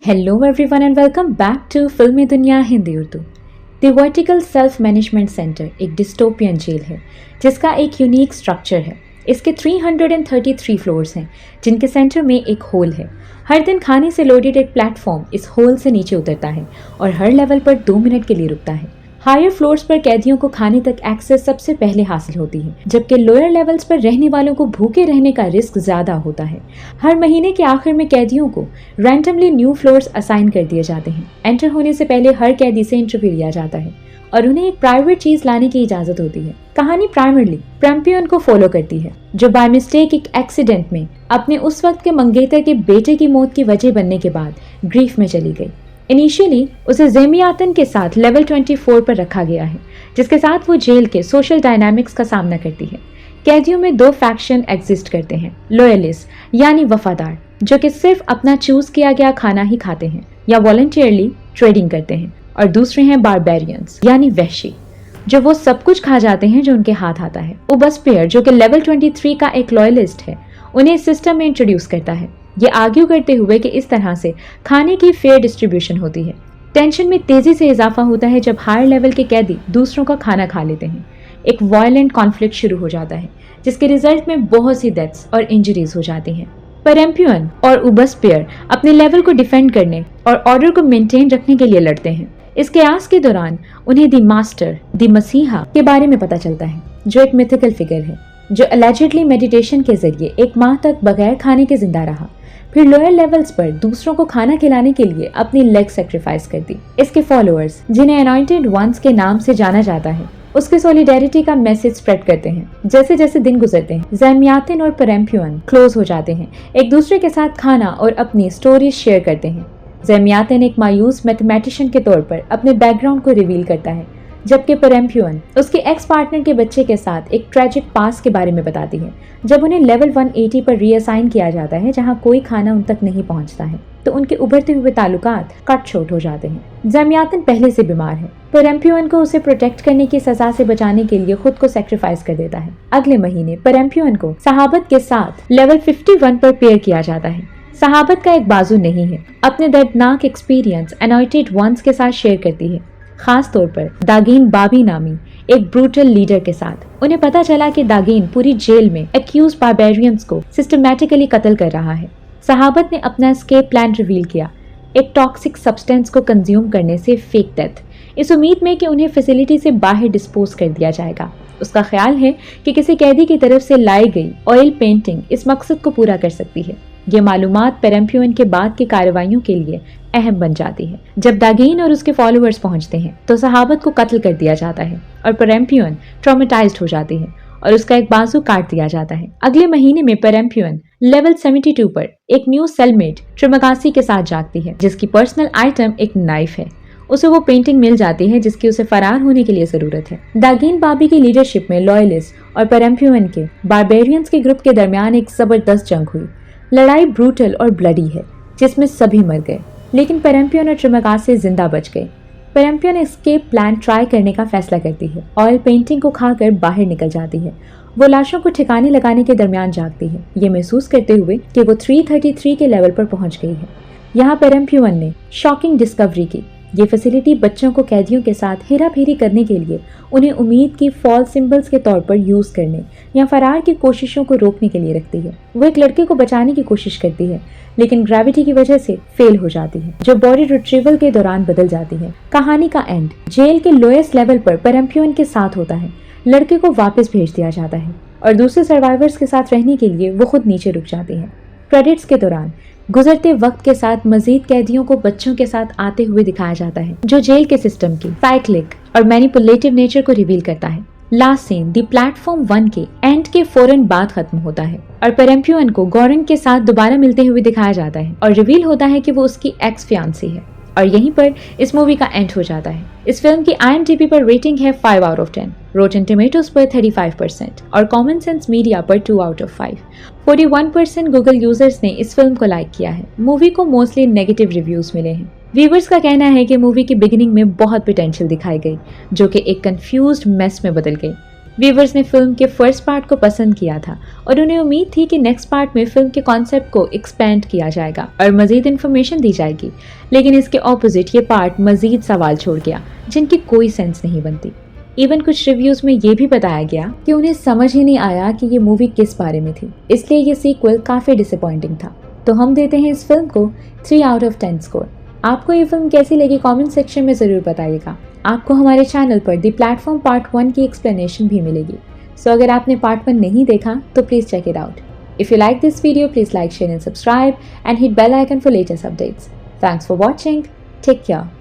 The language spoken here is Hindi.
Hello everyone and welcome back to Filmi Duniya Hindi Urdu. The vertical self management centre एक डिस्टोपियन जेल है जिसका एक यूनिक स्ट्रक्चर है। इसके 333 फ्लोर्स हैं जिनके सेंटर में एक होल है। हर दिन खाने से लोडेड एक प्लेटफॉर्म इस होल से नीचे उतरता है और हर लेवल पर 2 मिनट के लिए रुकता है। हायर फ्लोर्स पर कैदियों को खाने तक एक्सेस सबसे पहले हासिल होती है, जबकि लोअर लेवल्स पर रहने वालों को भूखे रहने का रिस्क ज्यादा होता है। हर महीने के आखिर में कैदियों को रैंडमली न्यू फ्लोर्स असाइन कर दिए जाते हैं। एंटर होने से पहले हर कैदी से इंटरव्यू लिया जाता है और उन्हें एक प्राइवेट चीज लाने की इजाजत होती है। कहानी प्राइमरली पेरेम्पियन को फॉलो करती है, जो बाय मिस्टेक एक एक्सीडेंट में अपने उस वक्त के मंगेतर के बेटे की मौत की वजह बनने के बाद ग्रीफ में चली गई। इनिशियली उसे ज़ेमियातन के साथ लेवल 24 पर रखा गया है, जिसके साथ वो जेल के सोशल डायनामिक्स का सामना करती है। कैदियों में 2 फैक्शन एग्जिस्ट करते हैं, लॉयलिस्ट यानी वफादार, जो कि सिर्फ अपना चूज किया गया खाना ही खाते हैं या वॉलंटियरली ट्रेडिंग करते हैं, और दूसरे हैं बारबेरियंस यानी वहशी, जो वो सब कुछ खा जाते हैं जो उनके हाथ आता है। ओबस्पेयर, जो कि लेवल 23 का एक लॉयलिस्ट है, उन्हें इस सिस्टम में इंट्रोड्यूस करता है, ये आर्ग्यू करते हुए कि इस तरह से खाने की फेयर डिस्ट्रीब्यूशन होती है। टेंशन में तेजी से इजाफा होता है जब हायर लेवल के कैदी दूसरों का खाना खा लेते हैं। एक वायलेंट कॉन्फ्लिक्ट शुरू हो जाता है, जिसके रिजल्ट में बहुत सी डेथ्स और इंजरीज हो जाती हैं। पेरेम्पियन और ओबस्पेयर अपने लेवल को डिफेंड करने और ऑर्डर को मेंटेन रखने के लिए लड़ते हैं। इस कयास के दौरान उन्हें द मास्टर, द मसीहा के बारे में पता चलता है, जो एक मिथिकल फिगर है जो अलेजिडली मेडिटेशन के जरिए 1 माह तक बगैर खाने के जिंदा रहा। फिर लोअर लेवल्स पर दूसरों को खाना खिलाने के लिए अपनी लेग सेक्रीफाइस कर दी। इसके फॉलोअर्स, जिन्हें अनॉइंटेड वंस के नाम से जाना जाता है, उसके सॉलिडेरिटी का मैसेज स्प्रेड करते हैं। जैसे जैसे दिन गुजरते हैं, ज़ेमियातन और पेरेम्पियन क्लोज हो जाते हैं, एक दूसरे के साथ खाना और अपनी स्टोरीज शेयर करते हैं। ज़ेमियातन एक मायूस मैथमेटिशियन के तौर पर अपने बैकग्राउंड को रिवील करता है, जबकि पेरेम्पियन उसके एक्स पार्टनर के बच्चे के साथ एक ट्रेजिक पास्ट के बारे में बताती है। जब उन्हें लेवल 180 पर रीअसाइन किया जाता है, जहां कोई खाना उन तक नहीं पहुंचता है, तो उनके उभरते हुए ताल्लुकात कट शॉर्ट हो जाते हैं। ज़ेमियातन पहले से बीमार है। पेरेम्पियन को उसे प्रोटेक्ट करने की सजा से बचाने के लिए खुद को सेक्रीफाइस कर देता है। अगले महीने पेरेम्पियन को सहाबत के साथ लेवल 51 पर पेयर किया जाता है। सहाबत का एक बाजू नहीं है, अपने दर्दनाक एक्सपीरियंस अनॉइंटेड वंस के साथ शेयर करती है, खास तौर पर दागीन बाबी नामी एक ब्रूटल लीडर के साथ। उन्हें पता चला कि दागीन पूरी जेल में एक्यूज बारबेरियंस को सिस्टमैटिकली कत्ल कर रहा है। सहाबत ने अपना एस्केप प्लान रिवील किया, एक टॉक्सिक सब्सटेंस को कंज्यूम करने से फेक डेथ, इस उम्मीद में कि उन्हें फैसिलिटी से बाहर डिस्पोज कर दिया जाएगा। उसका ख्याल है कि किसी कैदी की तरफ से लाई गई ऑयल पेंटिंग इस मकसद को पूरा कर सकती है। ये मालूमात पेरेम्पियन के बाद की कार्रवाइयों के लिए अहम बन जाती है। जब दागीन और उसके फॉलोअर्स पहुंचते हैं तो सहाबत को कत्ल कर दिया जाता है और पेरेम्पियन ट्रॉमेटाइज्ड हो जाती है और उसका एक बाजू काट दिया जाता है। अगले महीने में पेरेम्पियन लेवल 72 पर एक न्यू सेलमेट ट्रिमगासी के साथ जागती है, जिसकी पर्सनल आइटम एक नाइफ है। उसे वो पेंटिंग मिल जाती है जिसकी उसे फरार होने के लिए जरूरत है। दागीन बाबी की लीडरशिप में लॉयलिस्ट और पेरेम्पियन के बारबेरियंस के ग्रुप के दरमियान एक जबरदस्त जंग हुई। लड़ाई ब्रूटल और ब्लडी है, जिसमें सभी मर गए, लेकिन पेरेम्पियन और ट्रिमगासी जिंदा बच गए। पेरेम्पियन एस्केप प्लान ट्राई करने का फैसला करती है, ऑयल पेंटिंग को खाकर बाहर निकल जाती है। वो लाशों को ठिकाने लगाने के दरमियान जागती है, ये महसूस करते हुए कि वो 333 के लेवल पर पहुंच गई है। यहाँ पेरेम्पियन ने शॉकिंग डिस्कवरी की। ये फैसिलिटी बच्चों को कैदियों के साथ हेरा फेरी करने के लिए उन्हें उम्मीद की फॉल्स सिंबल्स के तौर पर यूज करने या फरार की कोशिशों को रोकने के लिए रखती है। वो एक लड़के को बचाने की कोशिश करती है, लेकिन ग्रेविटी की वजह से फेल हो जाती है, जो बॉडी रिट्रीवल के दौरान बदल जाती है। कहानी का एंड जेल के लोएस्ट लेवल पर पेरेम्पियन के साथ होता है। लड़के को वापस भेज दिया जाता है और दूसरे सर्वाइवर्स के साथ रहने के लिए वो खुद नीचे रुक जाती है। क्रेडिट्स के दौरान गुजरते वक्त के साथ मजीद कैदियों को बच्चों के साथ आते हुए दिखाया जाता है, जो जेल के सिस्टम की साइक्लिक और मैनिपुलेटिव नेचर को रिवील करता है। लास्ट सीन दी प्लेटफॉर्म 1 के एंड के फौरन बाद खत्म होता है और पेरेम्पियन को गॉरन के साथ दोबारा मिलते हुए दिखाया जाता है और रिवील होता है कि वो उसकी एक्स फियांसी है। और यहीं पर इस मूवी का एंड हो जाता है। इस फिल्म की IMDb पर रेटिंग है 5 आउट ऑफ 10, रोटन टोमेटोज पर 35% और कॉमन सेंस मीडिया पर 2 आउट ऑफ 5। 41% गूगल यूजर्स ने इस फिल्म को लाइक किया है। मूवी को मोस्टली नेगेटिव रिव्यूज मिले हैं। व्यूअर्स का कहना है कि मूवी की बिगिनिंग में बहुत पोटेंशियल दिखाई गई, जो कि एक कंफ्यूज्ड मेस में बदल गई। व्यूवर्स ने फिल्म के फर्स्ट पार्ट को पसंद किया था और उन्हें उम्मीद थी कि नेक्स्ट पार्ट में फिल्म के कॉन्सेप्ट को एक्सपेंड किया जाएगा और मज़ीद इन्फॉर्मेशन दी जाएगी, लेकिन इसके ऑपोजिट ये पार्ट मज़ीद सवाल छोड़ गया जिनकी कोई सेंस नहीं बनती। इवन कुछ रिव्यूज़ में ये भी बताया गया कि उन्हें समझ ही नहीं आया कि ये मूवी किस बारे में थी, इसलिए ये सीक्वल काफ़ी डिसअपॉइंटिंग था। तो हम देते हैं इस फिल्म को 3 आउट ऑफ 10 स्कोर। आपको ये फिल्म कैसी लगी कमेंट सेक्शन में ज़रूर बताइएगा। आपको हमारे चैनल पर द प्लेटफॉर्म पार्ट 1 की एक्सप्लेनेशन भी मिलेगी। सो अगर आपने पार्ट 1 नहीं देखा तो please check it out. If you like this video please like, share and subscribe and hit bell icon for latest updates. Thanks for watching. Take care.